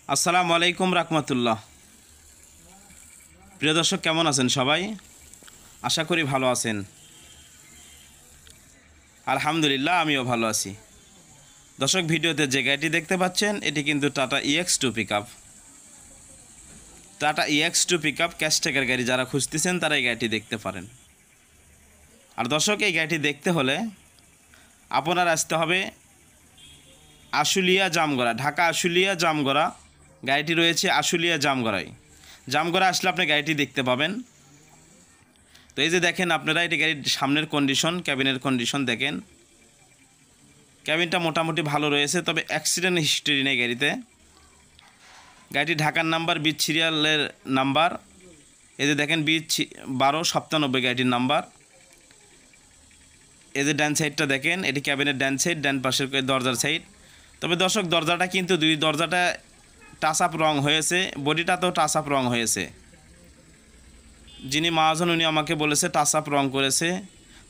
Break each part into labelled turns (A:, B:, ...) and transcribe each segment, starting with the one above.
A: আসসালামু আলাইকুম রাহমাতুল্লাহ। প্রিয় দর্শক, কেমন আছেন সবাই? আশা করি ভালো আছেন। আলহামদুলিল্লাহ, আমিও ভালো আছি। দর্শক, ভিডিওতে যে গাড়িটি দেখতে পাচ্ছেন এটি কিন্তু Tata EX2 pickup. Tata EX2 pickup ক্যাশটেকার গাড়ি যারা খুঁজতেছেন তারা এই গাড়িটি দেখতে পারেন। আর দর্শক, এই গাড়িটি দেখতে হলে আপনার আসতে হবে আশুলিয়া জামগড়া, ঢাকা আশুলিয়া জামগড়া। গাড়িটি রয়েছে আশুলিয়া জামগড়ায়। জামগড়া আসলে আপনি গাড়িটি দেখতে পাবেন। তো এই যে দেখেন আপনারা, এটি গাড়ির সামনের কন্ডিশন, ক্যাবিনের কন্ডিশন দেখেন। ক্যাবিনটা মোটামুটি ভালো রয়েছে, তবে অ্যাক্সিডেন্ট হিস্টরি নেই গাড়িতে। গাড়িটি ঢাকার নাম্বার, বিচ সিরিয়ালের নাম্বার। এই যে দেখেন, বিচ 1297 গাড়িটির নাম্বার। এই যে ডান সাইডটা দেখেন, এটি ক্যাবিনের ডান সাইড, ডান পাশের দরজার সাইড। তবে দর্শক, দরজাটা কিন্তু দুই দরজাটা টাচ আপ রং হয়েছে, বডিটাতেও টাচ আপ রং হয়েছে। যিনি মহাজন উনি আমাকে বলেছে টাচ আপ রং করেছে।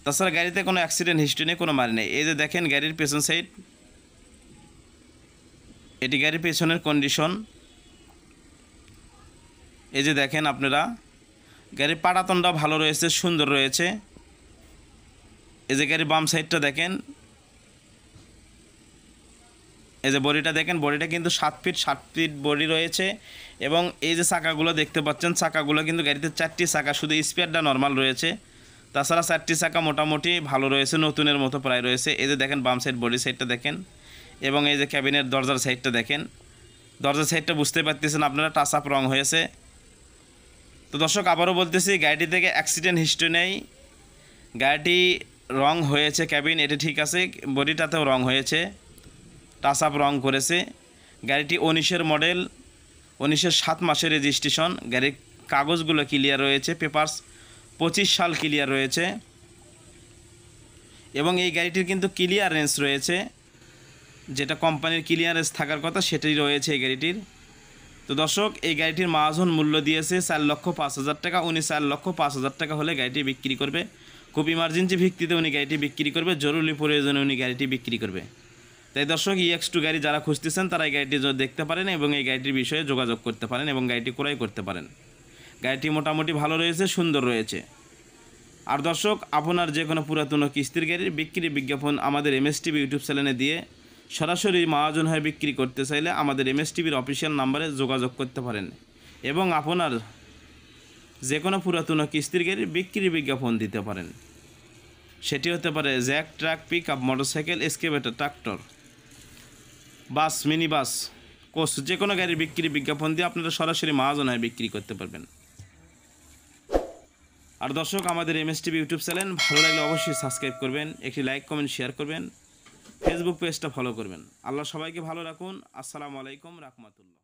A: তাছাড়া গাড়িতে কোনো অ্যাক্সিডেন্ট হিস্ট্রি নেই, কোনো মারি নেই। এই যে দেখেন গাড়ির পেছন সাইড, এটি গাড়ির পেছনের কন্ডিশন। এই যে দেখেন আপনারা, গাড়ির পাটাতনটা ভালো রয়েছে, সুন্দর রয়েছে। এই যে গাড়ির বাম সাইডটা দেখেন, এই যে বডিটা দেখেন, বডিটা কিন্তু 7 ফিট বডি রয়েছে। এবং এই যে চাকাগুলো দেখতে পাচ্ছেন, চাকাগুলো কিন্তু গাড়িতে 4টি চাকা, শুধু স্পেয়ারটা নর্মাল রয়েছে। তাছাড়া 4টি চাকা মোটামুটি ভালো রয়েছে, নতুনের মতো প্রায় রয়েছে। এই যে দেখেন বাম সাইড বডি সাইডটা দেখেন, এবং এই যে ক্যাবিনের দরজার সাইডটা দেখেন। দরজার সাইডটা বুঝতে পারতেছেন আপনারা, টাচ আপ রং হয়েছে। তো দর্শক, আবারও বলতেছি, গাড়িটি থেকে অ্যাক্সিডেন্ট হিস্ট্রি নেই। গাড়িটি রং হয়েছে, ক্যাবিন এটি ঠিক আছে, বডিটাতেও রং হয়েছে, টাচ আপ রং করেছে। গাড়িটি 19-এর মডেল, 19-এর 7 মাসের রেজিস্ট্রেশন। গাড়ির কাগজগুলো ক্লিয়ার রয়েছে, পেপারস 25 সাল ক্লিয়ার রয়েছে। এবং এই গাড়িটির কিন্তু ক্লিয়ারেন্স রয়েছে, যেটা কোম্পানির ক্লিয়ারেন্স থাকার কথা সেটাই রয়েছে এই গাড়িটির। তো দর্শক, এই গাড়িটির মহাজন মূল্য দিয়েছে 4,05,000 টাকা। উনি 4,05,000 টাকা হলে গাড়িটি বিক্রি করবে। খুব ইমার্জেন্সি ভিত্তিতে উনি গাড়িটি বিক্রি করবে, জরুরি প্রয়োজনে উনি গাড়িটি বিক্রি করবে। তাই দর্শক, EX2 গাড়ি যারা খুঁজতেছেন তারা এই গাড়িটি দেখতে পারেন এবং এই গাড়িটির বিষয়ে যোগাযোগ করতে পারেন এবং গাড়িটি ক্রয় করতে পারেন। গাড়িটি মোটামুটি ভালো রয়েছে, সুন্দর রয়েছে। আর দর্শক, আপনার যে কোনো পুরাতন কিস্তির গাড়ির বিক্রি বিজ্ঞাপন আমাদের MSTV ইউটিউব চ্যানেলে দিয়ে সরাসরি মহাজন হয়ে বিক্রি করতে চাইলে আমাদের MSTVর অফিসিয়াল নাম্বারে যোগাযোগ করতে পারেন এবং আপনার যে কোনো পুরাতন কিস্তির গাড়ির বিক্রি বিজ্ঞাপন দিতে পারেন। সেটি হতে পারে jack, truck, pick up, motorcycle, excavator, tractor, bus, mini bus, coach, যে কোনো গাড়ির বিক্রি বিজ্ঞাপন দিয়ে আপনারা সরাসরি মহাজন হয়ে বিক্রি করতে পারবেন। আর দর্শক, আমাদের MSTV ইউটিউব চ্যানেল ভালো লাগলে অবশ্যই সাবস্ক্রাইব করবেন, একটি লাইক, কমেন্ট, শেয়ার করবেন, ফেসবুক পেজটা ফলো করবেন। আল্লাহ সবাইকে ভালো রাখুন। আসসালামু আলাইকুম রাহমাতুল্লাহ।